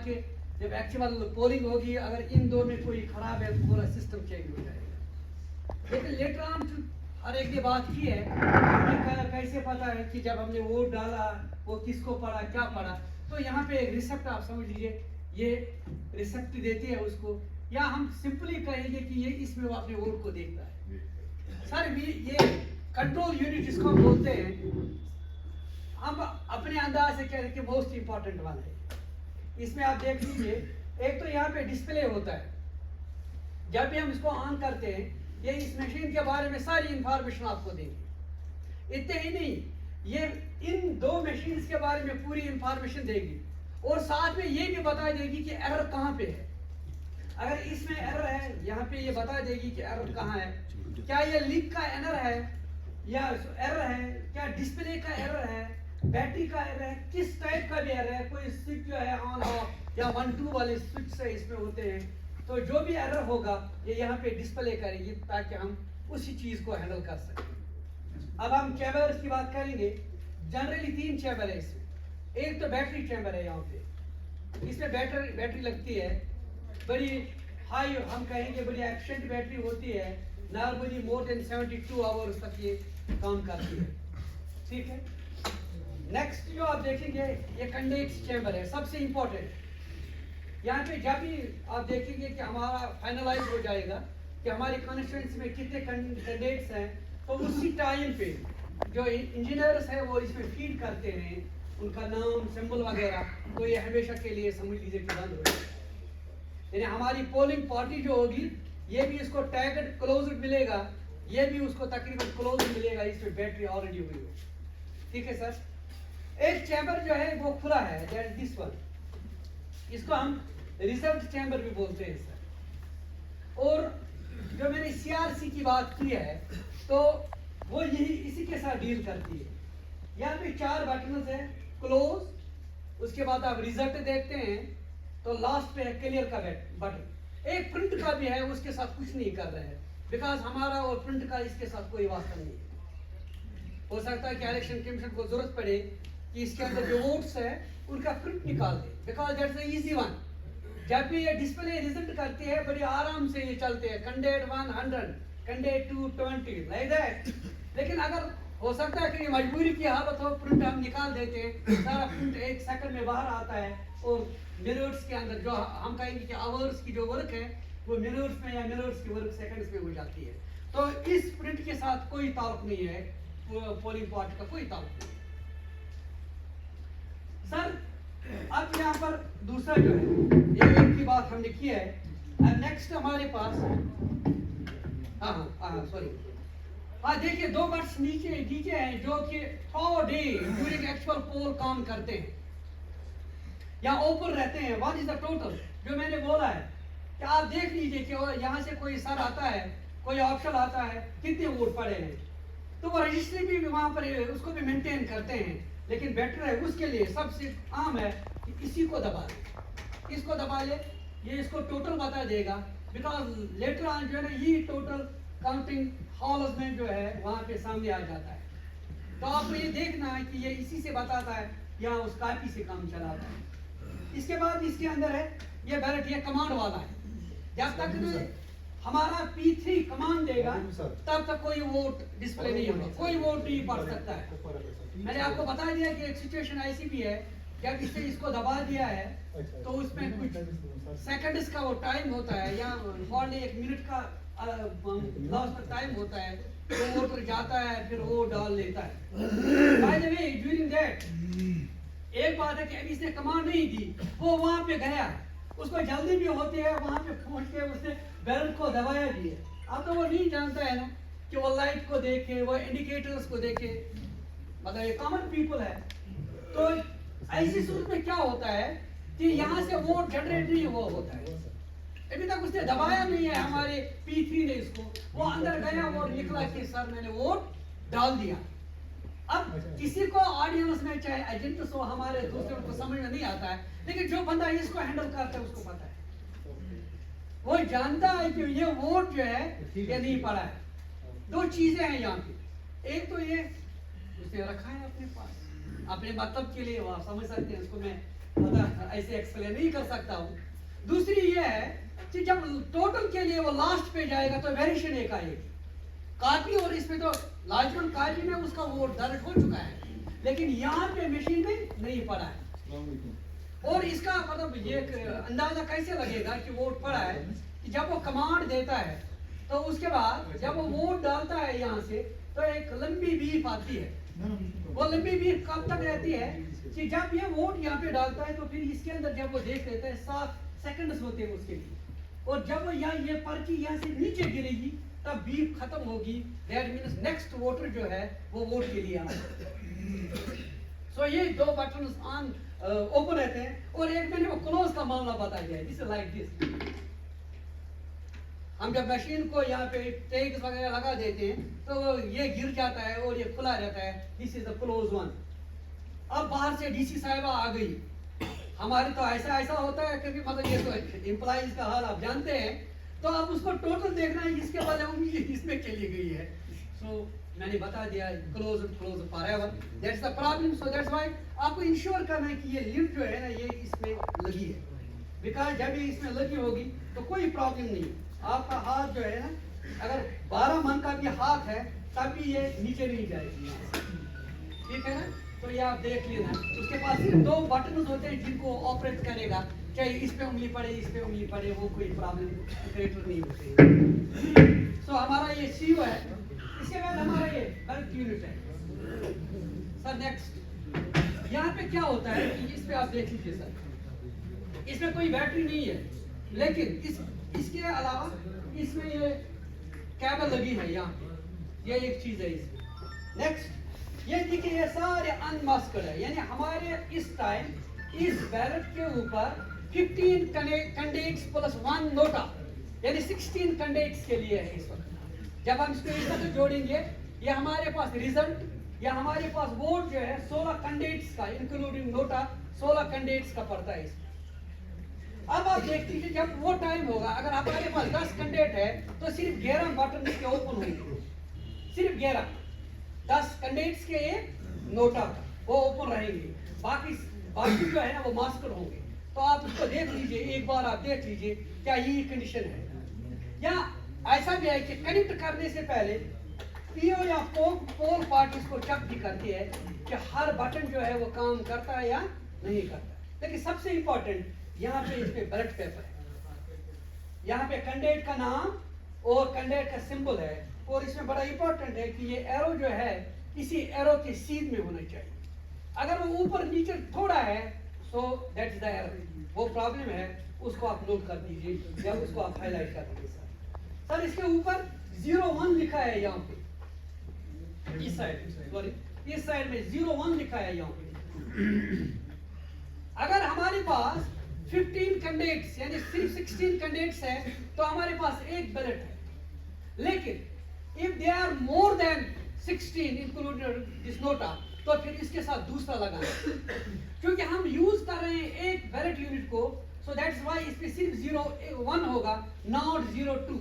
कि जब actual polling होगी अगर इन दो में कोई खराब है तो पूरा सिस्टम चेंज हो जाएगा। लेकिन लेटर ऑन हर एक ने बात की है, हमें कैसे पता है कि जब हमने वोट डाला वो किसको पड़ा क्या पड़ा। तो यहाँ पे एक रिसेप्ट आप समझ लीजिए, ये रिसेप्ट देती है उसको, या हम सिंपली कहेंगे कि ये इसमें वो अपने वोट को देखता है। सर भी ये कंट्रोल यूनिट जिसको हम बोलते हैं, हम अपने अंदाज से कह रहे हैं कि मोस्ट इंपॉर्टेंट वाला है। इसमें आप देख लीजिए, एक तो यहाँ पे डिस्प्ले होता है, जब भी हम इसको ऑन करते हैं ये इस मशीन के बारे में सारी इंफॉर्मेशन आपको देगी। इतने ही नहीं, ये इन दो मशीन्स के बारे में पूरी इंफॉर्मेशन देगी और साथ में ये भी बता देगी कि एरर कहाँ पे है। अगर इसमें एरर है, यहाँ पे ये बता देगी कि एरर कहाँ है, क्या ये लिंक का एरर है या एरर है, क्या डिस्प्ले का एरर है, बैटरी का एरर है, किस टाइप का भी एरर है, कोई स्विच जो है ऑन ऑफ या 1-2 वाले स्विच से इसमें होते हैं। तो जो भी एरर होगा ये यहाँ पे डिस्प्ले करेगी ताकि हम उसी चीज को हैंडल कर सकें। अब हम चैम्बर्स की बात करेंगे। जनरली 3 चैम्बर है इसमें। एक तो बैटरी चैम्बर है, यहाँ पे इसमें बैटरी लगती है, बड़ी हाई, हम कहेंगे बड़ी एफिशिएंट बैटरी होती है, नॉर्मली मोर देन 72 आवर्स तक ये काम करती है। ठीक है। नेक्स्ट जो आप देखेंगे ये कंडेंस चैम्बर है, सबसे इंपॉर्टेंट। यहाँ पे जब भी आप देखेंगे कि हमारा फाइनलाइज हो जाएगा कि हमारी कॉन्स्टिट्यूएंसी में कितने कैंडिडेट्स हैं, तो उसी टाइम पे जो इंजीनियर्स हैं वो इसमें फीड करते हैं उनका नाम, सिंबल वगैरह, तो ये हमेशा के लिए समझ लीजिए कि बंद हो जाएगा। यानी हमारी पोलिंग पार्टी जो होगी ये भी इसको टैगड क्लोज्ड मिलेगा, ये भी उसको तकरीबन क्लोज्ड मिलेगा, इसमें बैटरी ऑलरेडी हुई हो। ठीक है सर। एक चैम्बर जो है वो खुला है, दैट इज दिस वन, इसको हम रिजर्व चैम्बर भी बोलते हैं सर। और जो मैंने सीआरसी की बात की है तो वो यही इसी के साथ डील करती है। यहाँ पे 4 बटन्स है, क्लोज, उसके बाद आप रिजल्ट देखते हैं तो लास्ट पे है क्लियर का बटन। एक प्रिंट का भी है, उसके साथ कुछ नहीं कर रहे हैं बिकॉज हमारा और प्रिंट का इसके साथ कोई वास्ता नहीं है। हो सकता है कि इलेक्शन कमीशन को जरूरत पड़े कि इसके अंदर जो वोट्स है उनका प्रिंट निकाल दे, because that's the easy one. जब भी ये डिस्प्ले रिजल्ट करती है बड़ी आराम से ये चलते हैं, कैंडिडेट 100, कैंडिडेट 220 लाइक दैट। लेकिन अगर हो सकता है कि मजबूरी की हालत हो, प्रिंट हम निकाल देते हैं, सारा प्रिंट 1 सेकंड में बाहर आता है और मिनट्स के अंदर जो हम कहेंगे कि आवर्स की जो वर्क है वो मिनट्स में या मिनट्स की वर्क सेकंड्स में हो जाती है। तो इस प्रिंट के साथ कोई ताल्लुक नहीं है, पोलिंग पार्टी का कोई ताल्लुक नहीं है सर। अब यहाँ पर दूसरा जो है ये एक की बात हमने की है। नेक्स्ट हमारे पास सॉरी देखिए 2 बट्स नीचे हैं जो कि थ्रू डे ड्यूरिंग एक्चुअल पोल काम करते हैं या ओपन रहते हैं। व्हाट इज द टोटल, जो मैंने बोला है कि आप देख लीजिए कि यहाँ से कोई सर आता है, कोई ऑप्शन आता है, कितने वोट पड़े हैं, तो वो रजिस्ट्री भी वहाँ पर उसको भी मेंटेन करते हैं। लेकिन बेटर है उसके लिए सबसे आम है कि इसी को दबा ले, इसको दबा ले, ये इसको टोटल बता देगा। बिकॉज लेटर ऑन जो है ना ये टोटल काउंटिंग हॉल्स में जो है वहाँ पे सामने आ जाता है। तो आपको ये देखना है कि ये इसी से बताता है या उस कॉपी से काम चलाता है। इसके बाद इसके अंदर है ये बैलेट, ये कमांड वाला है। जब तक हमारा P3 कमांड देगा तब तक कोई वोट डिस्प्ले नहीं होगा, कोई वोट नहीं पढ़ सकता है। मैंने आपको बता दिया कि एक सिचुएशन ऐसी भी है, जब इससे इसको दबा दिया है तो उसमें कुछ सेकंड्स का वो टाइम होता है या हॉर्डली 1 मिनट का लास्ट टाइम होता है, तो वोटर जाता है फिर वो डाल लेता है। By the way during that एक बात है कि अभी इसने कमांड नहीं दी, वो वहां पे गया, उसको जल्दी भी होती है, वहां पे पहुंच के उसने बैलेट को दबाया भी है। अब तो वो नहीं जानता है ना कि वो लाइट को देखे, वो इंडिकेटर्स को देखे, मतलब ये कॉमन पीपल है। तो ऐसी सूरत में क्या होता है कि यहाँ से वोट जनरेट नहीं हुआ होता है, अभी तक उसने दबाया नहीं है हमारे P3 ने इसको, वो अंदर गया और निकला कि सर मैंने वोट डाल दिया। अब किसी को ऑडियंस में चाहे एजेंट हो, हमारे दूसरे को समझ में नहीं आता है, लेकिन जो बंदा इसको हैंडल करता है उसको पता है, वो जानता है कि ये वोट जो है ये नहीं पड़ा है। 2 चीजें हैं यहाँ पे, एक तो ये उसने रखा है अपने पास अपने मतलब के लिए, वो समझ सकते हैं, इसको मैं पता ऐसे एक्सप्लेन नहीं कर सकता हूँ। दूसरी ये है कि जब टोटल के लिए वो लास्ट पे जाएगा तो वेरिएशन एक आएगी कॉपी, और इसमें तो लाजमन कॉपी में उसका वो दर्ज हो चुका है, लेकिन यहाँ पे मशीन में नहीं पड़ा है। और इसका मतलब ये अंदाजा कैसे लगेगा कि वोट पड़ा है कि जब वो कमांड देता है तो उसके बाद जब वो वोट डालता है यहाँ से तो एक लंबी बीप आती है। वो लंबी बीप कब तक रहती है कि जब ये वोट यहाँ पे डालता है तो फिर इसके अंदर जब वो देख लेता है 7 सेकंड्स होते हैं उसके लिए, और जब वो यहाँ ये पर्ची यहाँ से नीचे गिरेगी तब बीप खत्म होगी। दैट मीन्स नेक्स्ट वोटर जो है वो वोट के लिए आएगा। सो ये दो बटन ऑन ओपन रहते हैं, और एक मैंने वो क्लोज का मामला बता दिया है। This is like this. हम जब मशीन को यहाँ पे टैग्स वगैरह लगा देते हैं तो ये गिर जाता है और ये खुला रहता है। This is the close one. अब बाहर से डीसी साहिबा आ गई। हमारे तो ऐसा होता है क्योंकि मतलब ये तो एम्प्लॉइज का हाल आप जानते हैं, तो अब उसको टोटल देखना है, इसके बाद उंगली इसमें चली गई है। सो मैंने बता दिया close forever. That's the problem. So that's why आपको इंश्योर करना है कि ये लिड जो है ना ये इसमें लगी है, बिकॉज जब ये इसमें लगी होगी तो कोई प्रॉब्लम नहीं। आपका हाथ जो है ना अगर 12 मन का भी हाथ है तब भी ये नीचे नहीं जाएगी, ठीक है ना। तो ये आप देख लेना। उसके पास सिर्फ 2 बटन होते हैं जिनको ऑपरेट करेगा, चाहे इस पे उंगली पड़े इस पे उंगली पड़े, वो कोई प्रॉब्लम क्रिएट नहीं होती। सो हमारा ये सीओ है। इसके बाद हमारा ये बल्क यूनिट है। सर नेक्स्ट यहाँ पे क्या होता है कि इस पे आप देख लीजिए सर, इसमें कोई बैटरी नहीं है, लेकिन इसके अलावा इसमें ये केबल लगी है यहाँ पे, ये एक चीज है इसमें। नेक्स्ट ये देखिए ये सारे अनमास्क्ड है, यानी हमारे इस टाइम इस बैलेट के ऊपर 15 कैंडिडेट्स प्लस 1 नोटा, यानी 16 कैंडिडेट्स के लिए है इस वक्त। जब हम इसको इस तरह जोड़ेंगे ये हमारे पास रिजल्ट या हमारे पास वोट जो है 16 कैंडिडेट्स का इंक्लूडिंग नोटा 16 कैंडिडेट्स का पड़ता है इसमें। अब आप देख लीजिए जब वो टाइम होगा, अगर हमारे पास 10 कैंडिडेट है तो सिर्फ 11 बटन इसके ओपन होंगे, सिर्फ 11। 10 कैंडिडेट्स के एक नोटा वो ओपन रहेंगे, बाकी जो है ना वो मास्क्ड होंगे। तो आप उसको देख लीजिए, एक बार आप देख लीजिए क्या ये कंडीशन है। या ऐसा भी है कि कनेक्ट करने से पहले पीओ या पोल पार्टी को चेक भी करती है कि हर बटन जो है वो काम करता है या नहीं करता। लेकिन सबसे इंपॉर्टेंट यहाँ पे इस पे बैलेट पेपर है, यहाँ पे कैंडिडेट का नाम और कैंडिडेट का सिंबल है, और इसमें बड़ा इंपॉर्टेंट है कि ये एरो जो है इसी एरो के सीध में होना चाहिए। अगर वो ऊपर नीचे थोड़ा है so that is the error, वो प्रॉब्लम है, उसको आप नोट कर दीजिए या उसको आप हाईलाइट कर दीजिए। सर इसके ऊपर 01 लिखा है यहाँ पे, इस साइड सॉरी इस साइड में 01 लिखा है यहाँ पे। अगर हमारे पास 15 कैंडिडेट्स यानी सिर्फ 16 कैंडिडेट्स है तो हमारे पास एक बैलेट है, लेकिन if they are more than 16 included this NOTA तो फिर इसके साथ दूसरा लगाना, क्योंकि हम यूज कर रहे हैं एक बैलेट यूनिट को। सो दैट्स व्हाई इस पे सिर्फ 01 होगा, नॉट 02।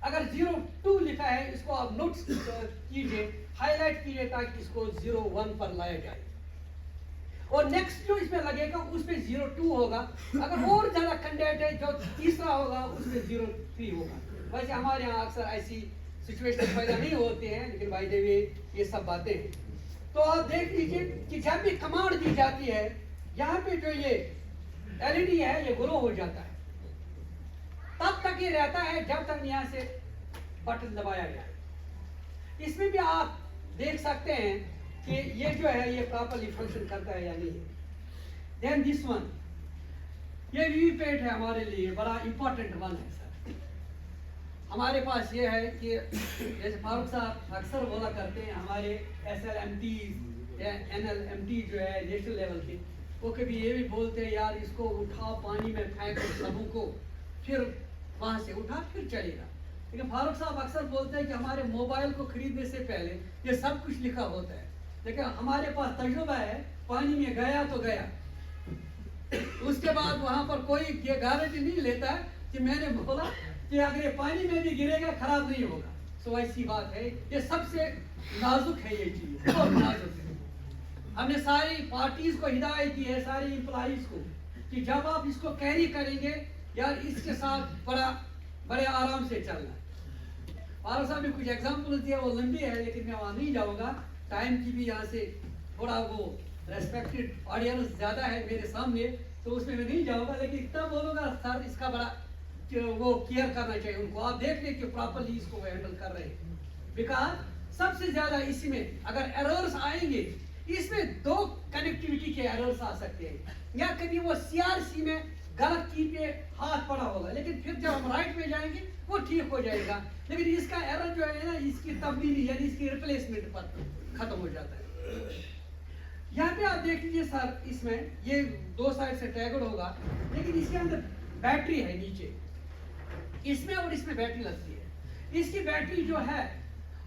अगर 02 लिखा है इसको आप नोट कीजिए, हाईलाइट कीजिए ताकि इसको 01 पर लाया जाए। और नेक्स्ट जो इसमें लगेगा उस पे 02 होगा। अगर और ज्यादा कैंडिडेट है जो तीसरा होगा उसमें 03 होगा। वैसे हमारे यहाँ अक्सर ऐसी सिचुएशन पैदा नहीं होते हैं, लेकिन भाई देवी ये सब बातें हैं। तो आप देख लीजिए कि जब भी कमांड दी जाती है यहाँ पे जो ये एलईडी है ये ग्लो हो जाता है, तब तक ये रहता है जब तक यहाँ से बटन दबाया जाए। इसमें भी आप देख सकते हैं कि ये जो है ये प्रॉपर्ली फंक्शन करता है या नहीं। देन दिस वन, ये वीवीपैट है हमारे लिए बड़ा इंपॉर्टेंट वन है सर। हमारे पास ये है कि जैसे फारूक साहब अक्सर बोला करते हैं हमारे SLMT या NLMT जो है नेशनल लेवल के, वो कभी ये भी बोलते हैं यार इसको उठाओ पानी में फेंको सबों को, फिर वहां से उठा फिर चलेगा। लेकिन फारूक साहब अक्सर बोलते हैं कि हमारे मोबाइल को खरीदने से पहले ये सब कुछ लिखा होता है, लेकिन हमारे पास तजुर्बा है पानी में गया तो गया, उसके बाद वहां पर कोई ये गारंटी नहीं लेता कि मैंने बोला कि अगर ये पानी में भी गिरेगा खराब नहीं होगा। सो ऐसी बात है, ये सबसे नाजुक है ये चीज, बहुत नाजुक है। हमने सारी पार्टीज को हिदायत दी है, सारी एम्प्लॉइज को, कि जब आप इसको कैरी करेंगे यार इसके साथ बड़े आराम से चलना। फारूक साहब ने कुछ एग्जाम्पल दिया, वो लंबी है लेकिन मैं वहाँ नहीं जाऊँगा, टाइम की भी यहाँ से थोड़ा वो रेस्पेक्टेड ऑडियंस ज़्यादा है मेरे सामने, तो उसमें मैं नहीं जाऊँगा, लेकिन इतना बोलूँगा सर इसका बड़ा वो केयर करना चाहिए उनको, आप देख लें कि प्रॉपरली इसको वो हैंडल कर रहे हैं। बिकॉज सबसे ज़्यादा इसमें अगर एरर्स आएंगे, इसमें दो कनेक्टिविटी के एरर्स आ सकते हैं, या कभी वो CRC में गलत की पे हाथ पड़ा होगा, लेकिन फिर जब हम राइट में जाएंगे वो ठीक हो जाएगा, लेकिन इसका एरर जो है ना इसकी तब्दीली यानी इसकी रिप्लेसमेंट पर खत्म हो जाता है। यहाँ पे आप देख लीजिए सर, इसमें ये दो साइड से टैगड होगा, लेकिन इसके अंदर बैटरी है नीचे, इसमें और इसमें बैटरी लगती है। इसकी बैटरी जो है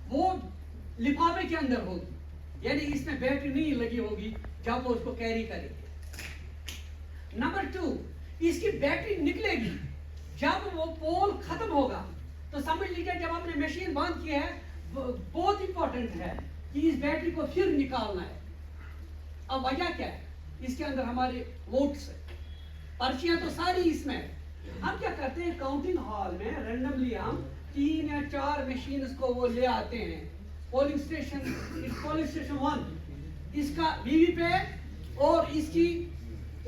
वो लिफाफे के अंदर होगी, यानी इसमें बैटरी नहीं लगी होगी जब वो उसको कैरी करेंगे। नंबर 2, इसकी बैटरी निकलेगी जब वो पोल खत्म होगा, तो समझ लीजिए जब आपने मशीन बंद किया है, बहुत इंपॉर्टेंट है कि इस बैटरी को फिर निकालना है। अब वजह क्या है, इसके अंदर हमारे वोट्स है, पर्चियां तो सारी इसमें है। हम क्या करते हैं, काउंटिंग हॉल में रैंडमली हम 3 या 4 मशीन को वो ले आते हैं, पोलिंग स्टेशन 1 इसका वीवीपैट और इसकी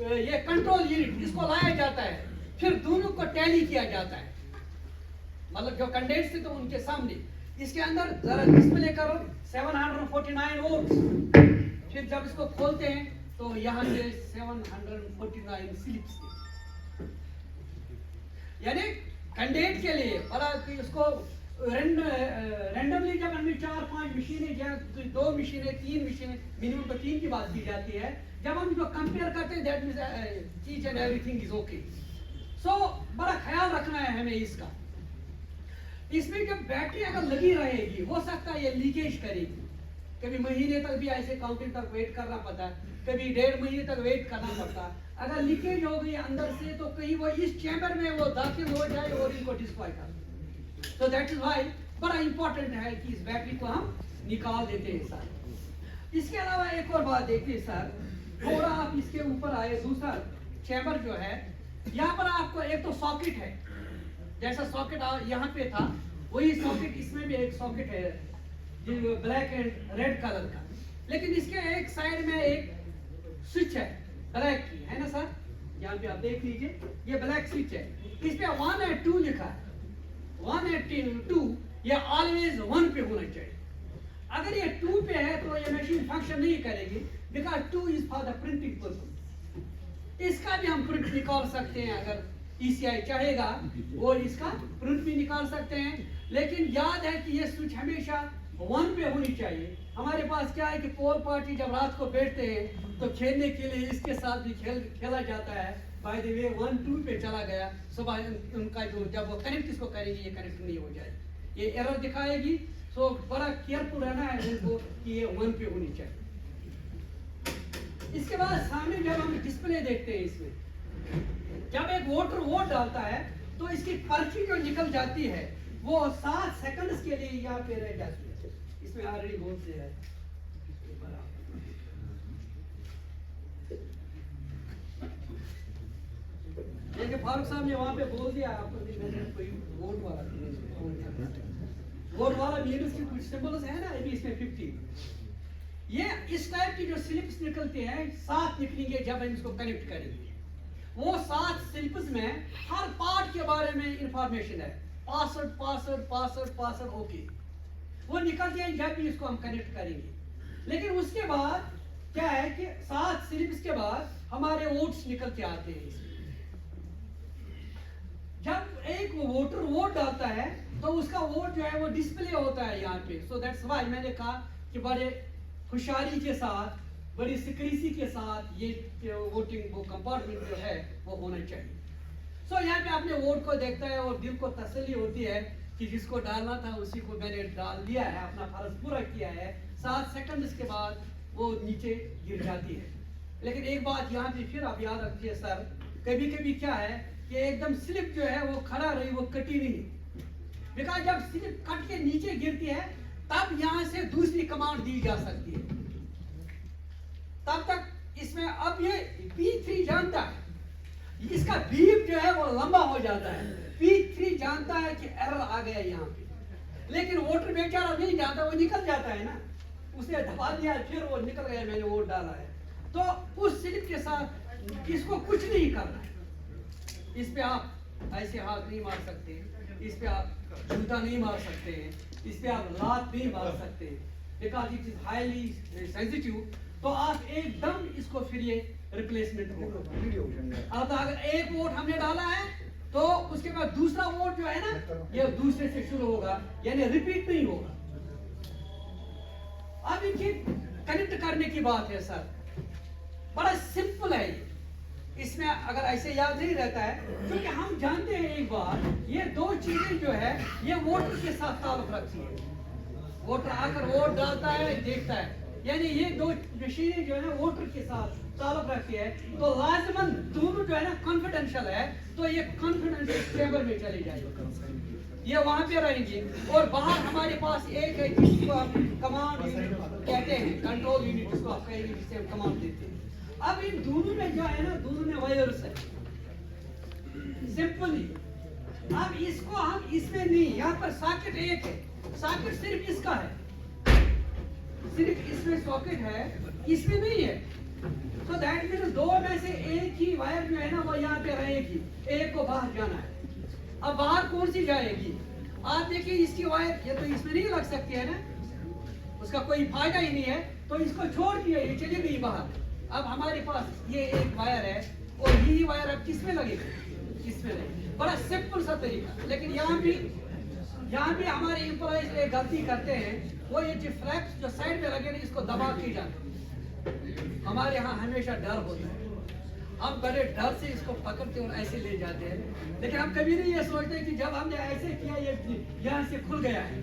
ये कंट्रोल यूनिट, इसको लाया जाता है, फिर दोनों को टैली किया जाता है, मतलब जो कैंडिडेट्स थे तो उनके सामने, इसके अंदर जरा डिस्प्ले करो 749 वोट्स, फिर जब इसको खोलते हैं तो यहाँ से 749 स्लिप्स, यानी कैंडिडेट के लिए बड़ा इसको रैंडमली जब हमें 4-5 मशीनें या 2 मशीनें 3 मशीनें, मिनिमम तो 3 की बात की जाती है, जब हम इनको कंपेयर करते हैं that means each and everything is okay. So बड़ा ख्याल रखना है हमें इसका। इसमें जब बैटरी अगर लगी रहेगी, हो सकता है ये लीकेज करेगी, कभी महीने तक भी ऐसे काउंटिंग तक वेट करना पड़ता है, कभी 1.5 महीने तक वेट करना पड़ता है। अगर लीकेज हो गई अंदर से तो कहीं वो इस चैम्बर में वो दाखिल हो जाए और इनको डिस्ट्रॉय कर दे। तो दैट इज व्हाई बड़ा इंपॉर्टेंट है कि इस बैटरी को हम निकाल देते हैं सर। इसके अलावा एक और बात देखिए सर, थोड़ा आप इसके ऊपर आए, दूसरा चैम्बर जो है, यहाँ पर आपको एक तो सॉकेट है, जैसा सॉकेट यहाँ पे था वही सॉकेट इसमें भी एक सॉकेट है जो ब्लैक एंड रेड कलर का, लेकिन इसके एक साइड में एक स्विच है ब्लैक की, है ना सर, यहाँ पे आप देख लीजिए ये ब्लैक स्विच है, इस पे 1 और 2 लिखा है, 1 और 2 ये ऑलवेज 1 पे होना चाहिए। अगर ये 2 पे है तो ये मशीन फंक्शन नहीं करेगी, because 2 is for the printing purpose. इसका भी हम प्रिंट निकाल सकते हैं, अगर ECI चाहेगा वो इसका प्रिंट भी निकाल सकते हैं, लेकिन याद है कि ये स्विच हमेशा 1 पे होनी चाहिए। हमारे पास क्या है कि पोल पार्टी जब रात को बैठते हैं तो खेलने के लिए इसके साथ भी खेला जाता है, बाय द वे 1-2 पे चला गया, सुबह उनका जो जब वो कनेक्ट इसको करेंगे ये कनेक्ट नहीं हो जाए, ये एरर दिखाएगी। सो बड़ा केयरफुल रहना है उनको कि ये 1 पे होनी चाहिए। इसके बाद सामने जब हम डिस्प्ले देखते हैं, इसमें जब एक वोटर वोट डालता है तो इसकी पर्ची जो निकल जाती है वो 7 सेकंड्स के लिए यहाँ पे रह जाती है, इसमें ऑलरेडी वोट से है। जैसे फारूक साहब ने वहाँ पे बोल दिया आपको, कोई वोट वाला मीनस की कुछ सिंबल्स है ना, अभी इसमें 50 ये इस टाइप की जो स्लिप्स निकलते हैं 7 निकलेंगे जब हम इसको कनेक्ट करेंगे। वो 7 स्लिप्स में हर पार्ट के बारे में इंफॉर्मेशन है, पासवर्ड ओके, वो निकलते हैं जब भी इसको हम कनेक्ट करेंगे। लेकिन उसके बाद क्या है कि 7 स्लिप्स के बाद हमारे वोट्स निकल के आते हैं इसमें। जब एक वोटर वोट डालता है तो उसका वोट जो है वो डिस्प्ले होता है यहाँ पे। सो दैट्स व्हाई मैंने कहा कि बड़े खुशहाली के साथ, बड़ी सिक्रेसी के साथ ये वोटिंग वो कंपार्टमेंट जो है वो होना चाहिए। सो यहाँ पे अपने वोट को देखता है और दिल को तसल्ली होती है कि जिसको डालना था उसी को मैंने डाल दिया है, अपना फर्ज पूरा किया है। 7 सेकंड के बाद वो नीचे गिर जाती है। लेकिन एक बात यहाँ पे फिर आप याद रखिए सर, कभी कभी क्या है कि एकदम स्लिप जो है वो खड़ा रही, वो कटी नहीं, बिकॉज जब स्लिप कट के नीचे गिरती है तब यहाँ से दूसरी कमांड दी जा सकती है। तब तक इसमें अब ये P3 जानता है, इसका बीप जो है वो लंबा हो जाता है। P3 जानता है कि एरर आ गया यहाँ पे, लेकिन वोटर बेचारा नहीं जानता, वो निकल जाता है ना, उसने दबा दिया फिर वो निकल गया, मैंने वोट डाला है। तो उस स्लिप के साथ इसको कुछ नहीं करना है। इस पे आप ऐसे हाथ नहीं मार सकते, इस पे आप जूता नहीं मार सकते हैं, इस पे आप लात नहीं मार सकते, because it is highly sensitive. तो आप एकदम इसको फिर ये रिप्लेसमेंट होगा। अब अगर एक वोट हमने डाला है तो उसके बाद दूसरा वोट जो है ना ये दूसरे से शुरू होगा, यानी रिपीट नहीं होगा। अब इनकी कनेक्ट करने की बात है सर, बड़ा सिंपल है ये। इसमें अगर ऐसे याद नहीं रहता है, क्योंकि हम जानते हैं एक बार ये दो चीजें जो है ये वोटर के साथ ताल्लुक रखती है। वोटर आकर वोट डालता है, देखता है, यानी ये दो मशीनें जो है ना वोटर के साथ ताल्लुक रखती है। तो लाजमन दोनों जो है ना कॉन्फिडेंशियल है, तो ये कॉन्फिडेंशियल चैम्बर में चली जाएगी, ये वहां पे रहेंगी। और बाहर हमारे पास एक है जिसको हम कमांड यूनिट कहते हैं, कंट्रोल यूनिट जिसको आप कहेंगे, जिससे हम कमांड देते हैं। अब इन दोनों में जो है ना, दोनों में वायर्स है सिंपली। अब इसको हम इसमें नहीं, यहाँ पर सॉकेट एक है, सॉकेट सिर्फ इसका है, सिर्फ इसमें सॉकेट है, इसमें नहीं है। तो दैट मीन्स दो में से एक ही वायर जो है ना वो यहाँ पे रहेगी, एक को बाहर जाना है। अब बाहर कौन सी जाएगी? आप देखिए इसकी वायर ये तो इसमें नहीं लग सकती है ना, उसका कोई फायदा ही नहीं है, तो इसको छोड़ दिया, ये चली गई बाहर। अब हमारे पास ये एक वायर है और यही वायर अब किस में लगेगा? इसमें लगेगा। बड़ा सिंपल सा तरीका। लेकिन यहाँ भी हमारे एम्प्लॉइज एक गलती करते हैं, वो ये जो फ्लैप्स जो साइड में लगे ना इसको दबा के जाते। हमारे यहाँ हमेशा डर होता है, हम बड़े डर से इसको पकड़ते और ऐसे ले जाते हैं। लेकिन हम कभी नहीं ये सोचते कि जब हमने ऐसे किया ये यहाँ से खुल गया है,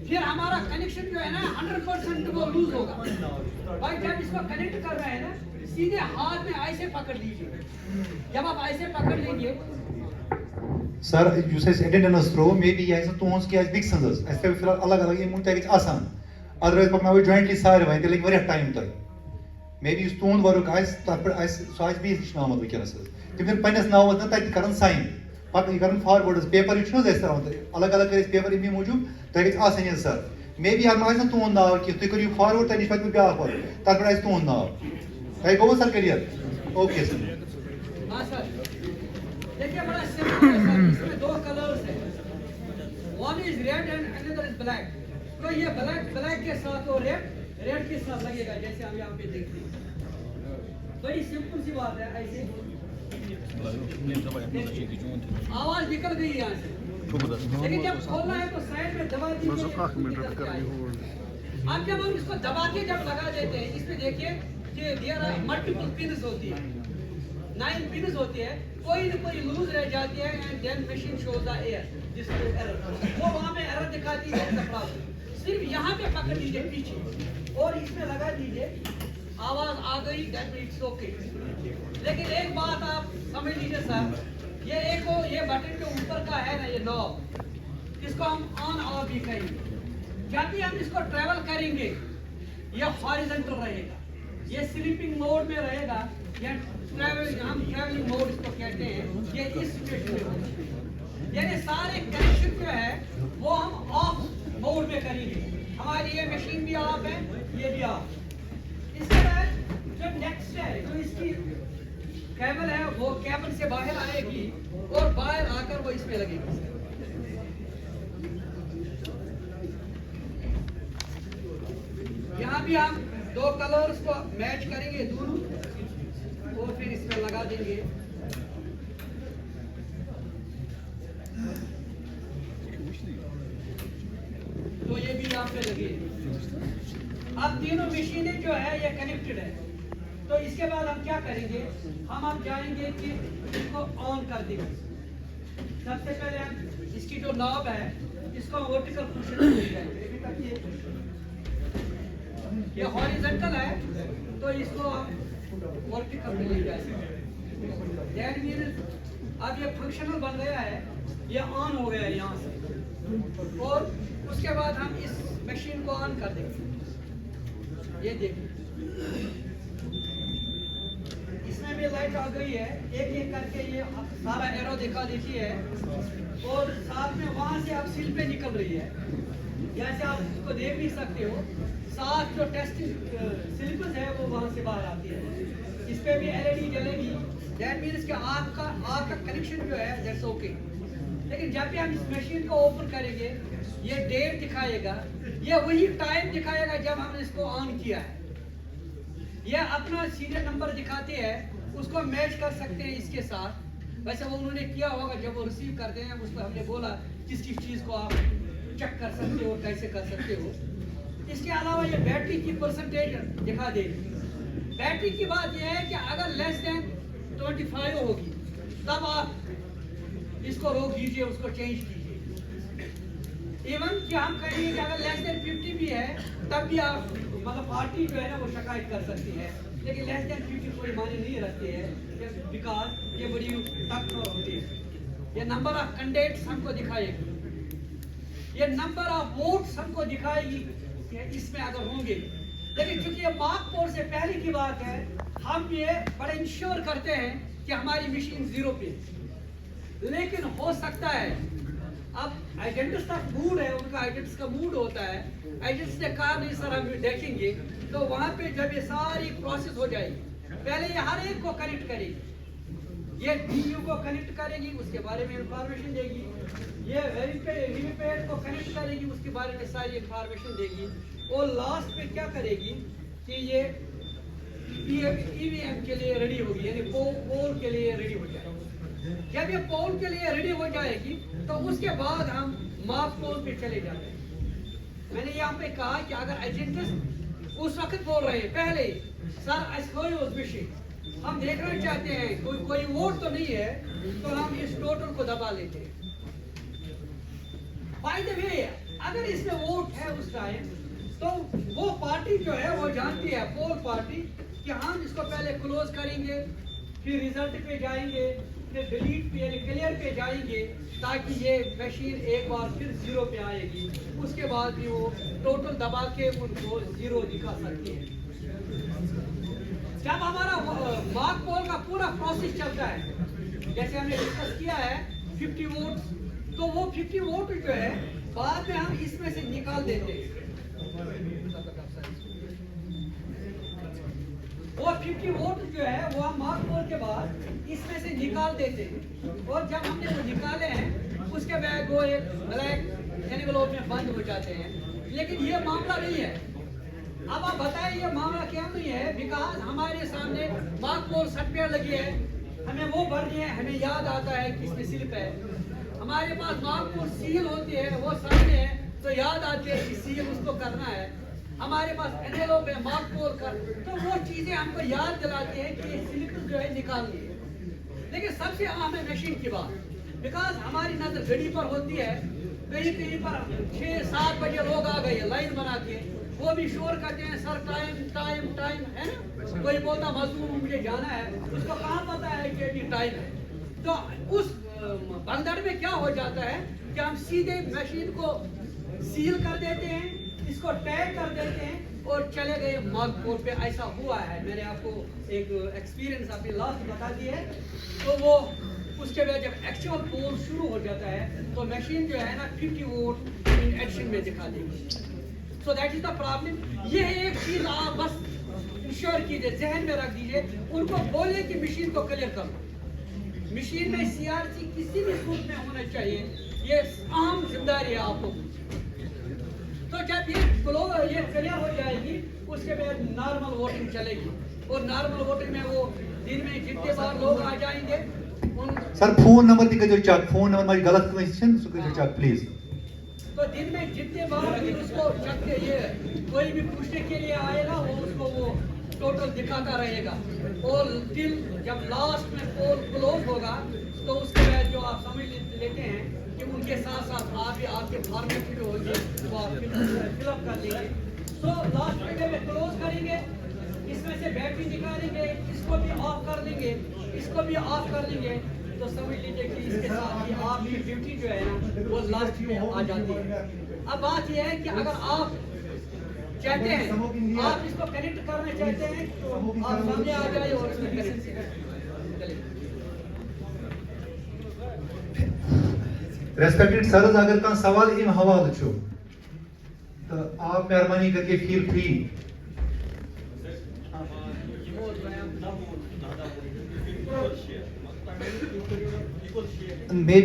फिर हमारा कनेक्शन जो है ना 100% वो लूज होगा। भाई जब इसको कनेक्ट कर रहे हैं ना, सीधे हाथ में ऐसे पकड़ लीजिए। जब आप ऐसे पकड़ लेंगे सर, यू से अटेंडेंस थ्रो मे बी ये तुहस कि बिग संस ऐसे फिलहाल अलग अलग इमुन तक आसान अदरवाइज पकनाव जॉइंटली सारे वहीं लगे वारिया टाइम तक मे बी तुंद वर्क तथ पे सह बी नाम वनस तम पन्नस नावस तक कर साइन पे कर फॉरवर्ड पेपर अलग अलग कर पेपर अमी मूजूब तक आसानी सर मे बी हम तुंद नाव कि तुम करू फॉरवर्ड तक पे ब्या तथ पे तुंद नाव तक गो सर क्लियर ओके सर। हाँ सर, देखिए बड़ा सिंपल है सर, इसमें दो कलर्स हैं, one is red and another is black. तो ये ब्लैक के साथ और रेड के साथ लगेगा, जैसे हम यहाँ पे देखते हैं। बड़ी सिंपल सी बात है। ऐसे आवाज निकल गई यहाँ से, लेकिन जब खोलना है तो साइड में दबा दीजिए। अब जब हम इसको दबा के जब लगा देते हैं, इसमें देखिए कि देयर आर मल्टीपल पिन्स होती है, 9 पिन्स होती है, कोई न कोई लूज रह जाती है and then machine shows the error, वो वहाँ पे एरर दिखाती है। सिर्फ यहाँ पे पकड़ लीजिए पीछे और इसमें लगा दीजिए, आवाज आ गई, दैट मीन्स इट्स ओके। लेकिन एक बात आप समझ लीजिए सर, ये बटन के ऊपर का है ना ये नॉब, इसको हम ऑन ऑफ भी करेंगे। जब भी हम इसको ट्रेवल करेंगे ये हॉरिजॉन्टल रहेगा, ये स्लीपिंग मोड में रहेगा, या हम ट्रैवलिंग मोड इसको कहते हैं, ये इस सिचुएशन में होगा। यानी सारे कनेक्शन जो है वो हम ऑफ मोड में करेंगे। हमारी ये मशीन भी ऑफ है, ये भी ऑफ। इसके बाद जो नेक्स्ट है, जो इसकी केबल है वो केबल से बाहर आएगी और बाहर आकर वो इसमें लगेगी। यहाँ भी हम दो कलर्स को मैच करेंगे दोनों और फिर इसमें लगा देंगे। तो ये भी यहाँ पे लगे। अब तीनों मशीनें जो है ये कनेक्टेड है। तो इसके बाद हम क्या करेंगे, हम जाएंगे कि इसको ऑन कर देंगे। सबसे पहले हम इसकी जो नॉब है इसको वर्टिकल पोजीशन में जाएंगे। ये हॉरिजॉन्टल है तो इसको आप वर्टिकल में ले जाएंगे। दैट मींस अब ये फंक्शनल बन गया है, ये ऑन हो गया है यहाँ से। और उसके बाद हम इस मशीन को ऑन कर देंगे। ये देखिए जब ये लाइट आ गई है, एक एक करके ये सारा एरो दिखा देती है और साथ में वहां से अब सील पे निकल रही है। जैसे आप इसको देख भी सकते हो, साथ जो टेस्टिंग स्लिप्स है वो वहां से बाहर आती है। इस पे भी एलईडी जलेगी, दैट मीन्स कि आपका कनेक्शन जो है दैट्स ओके। लेकिन जब भी हम इस मशीन को ओपन करेंगे, ये डेट दिखाएगा, ये वही टाइम दिखाएगा जब हमने इसको ऑन किया है। ये अपना सीरियल नंबर दिखाते हैं, उसको मैच कर सकते हैं इसके साथ। वैसे वो उन्होंने किया होगा, जब वो रिसीव करते हैं उसको हमने बोला किस किस चीज़ को आप चेक कर सकते हो, कैसे कर सकते हो। इसके अलावा ये बैटरी की परसेंटेज दिखा देगी। बैटरी की बात यह है कि अगर लेस देन 25 होगी तब आप इसको रोक दीजिए, उसको चेंज कीजिए। इवन कि हम कहेंगे कि अगर लेस देन 50 भी है तब भी आप मतलब पार्टी जो है ना वो शिकायत कर सकती है। लेकिन लेस देन 50 कोई मायने नहीं रखते हैं, बिकॉज ये बड़ी तक होती है। ये नंबर ऑफ कैंडिडेट्स हमको दिखाएगी, ये नंबर ऑफ वोट्स हमको दिखाएगी कि इसमें अगर होंगे। लेकिन चूंकि ये मार्क पोल से पहले की बात है, हम ये बड़े इंश्योर करते हैं कि हमारी मशीन 0 पे। लेकिन हो सकता है अब एजेंट्स का मूड है, उनका एजेंट्स का मूड होता है, एजेंट्स ने कहा नहीं सर हम देखेंगे, तो वहां पे जब ये सारी प्रोसेस हो जाएगी, पहले ये हर एक को कनेक्ट करेगी, ये डीयू को कनेक्ट करेगी, उसके बारे में इंफॉर्मेशन देगी, ये वेरीफाइड को कनेक्ट करेगी, उसके बारे में सारी इंफॉर्मेशन देगी, और लास्ट में क्या करेगी कि ये ईवीएम के लिए रेडी होगी, यानी पोल के लिए रेडी हो जाएगी। जब ये पोल के लिए रेडी हो जाएगी तो उसके बाद हम मार्क पोल पे चले जाते हैं। मैंने यहाँ पे कहा कि अगर एजेंट्स उस वक्त बोल रहे हैं पहले सर उस विषय हम देखना चाहते हैं, कोई वोट तो नहीं है, तो हम इस टोटल को दबा लेते हैं। बाय द वे अगर इसमें वोट है उस टाइम, तो वो पार्टी जो है वो जानती है, पोल पार्टी, कि हम इसको पहले क्लोज करेंगे, फिर रिजल्ट पे जाएंगे, फिर डिलीट पे क्लियर पे जाएंगे, ताकि ये मशीन एक बार फिर 0 पे आएगी। उसके बाद भी वो टोटल दबा के उनको 0 दिखा सकती है। जब हमारा मार्क पोल का पूरा प्रोसेस चलता है, जैसे हमने डिस्कस किया है 50 वोट, तो वो 50 वोट जो है बाद में हम इसमें से निकाल देते हैं। वो 50 वोट जो है वो हम मार्क पोल के बाद इसमें से निकाल देते हैं, और जब हमने वो निकाले हैं उसके बाद वो एक ब्लैक एनवेलोप में बंद हो जाते हैं। लेकिन ये मामला नहीं है। अब आप बताएं ये मामला क्या नहीं है, बिकॉज हमारे सामने मार्क पोल सर्टिफिकेट लगी है, हमें वो भरनी है, हमें याद आता है किसकी स्लिप है, हमारे पास मार्क पोल सील होती है वो सामने है, तो याद आती है कि सील उसको करना है, हमारे पास एनवेलोप है मार्क पोल कर, तो वो चीजें हमको याद दिलाती है कि स्लिप जो है निकालनी है। लेकिन सबसे अहम है मशीन की बात, बिकॉज हमारी नजर घड़ी पर होती है, कहीं कहीं पर 6-7 बजे लोग आ गए लाइन बना के, वो भी शोर करते हैं सर टाइम टाइम टाइम, है ना, कोई बोलता मजदूर मुझे जाना है, उसको कहाँ पता है कि अभी टाइम है। तो उस बंदर में क्या हो जाता है कि हम सीधे मशीन को सील कर देते हैं, इसको टैग कर देते हैं और चले गए मार्क पोल पे। ऐसा हुआ है, मैंने आपको एक एक्सपीरियंस अपनी लास्ट बता दी है। तो वो उसके बाद जब एक्चुअल पोल शुरू हो जाता है तो मशीन जो है ना 50 वोट इन एक्शन में दिखा देगी। So that is the problem. ये एक चीज आप बस इंश्योर कीजिए, जहन में रख दीजिए, उनको बोले कि मशीन को क्लियर करो। मशीन में सीआरसी किसी भी सूरत में होना चाहिए, ये अहम जिम्मेदारी है आपको। तो जब ये क्लियर हो जाएगी उसके बाद नॉर्मल वोटिंग चलेगी, और नॉर्मल वोटिंग में वो दिन में जितने बार लोग आ जाएंगे उन सर फोन नंबर दिखाइए, चेक फोन नंबर में गलत क्वेश्चन उसको चेक प्लीज। तो दिन में जितने बार भी उसको चेक के ये कोई भी पूछने के लिए आएगा वो उसको वो टोटल दिखाता रहेगा, और टिल जब लास्ट में पोल क्लोज होगा तो उसके बाद जो आप समझ लेते हैं कि उनके साथ साथ आप भी आपके फॉर्मेट जो होगी वो आप फिलअप कर लेंगे। तो लास्ट में जब क्लोज करेंगे, इसमें से बैटरी निकालेंगे, इसको भी ऑफ कर लेंगे, इसको भी ऑफ कर लेंगे, तो समझ लीजिए कि इसके साथ ही आपकी ड्यूटी जो है ना वो लास्ट में आ जाती है। अब बात यह है कि अगर आप चाहते हैं, आप इसको कनेक्ट करना चाहते हैं, तो आप सामने आ जाइए और इसमें कनेक्ट करें। रेस्पेक्टेड सर्स अगर कह सवाल इन हवाले छो तो आप मेहरबानी करके फील फ्री मे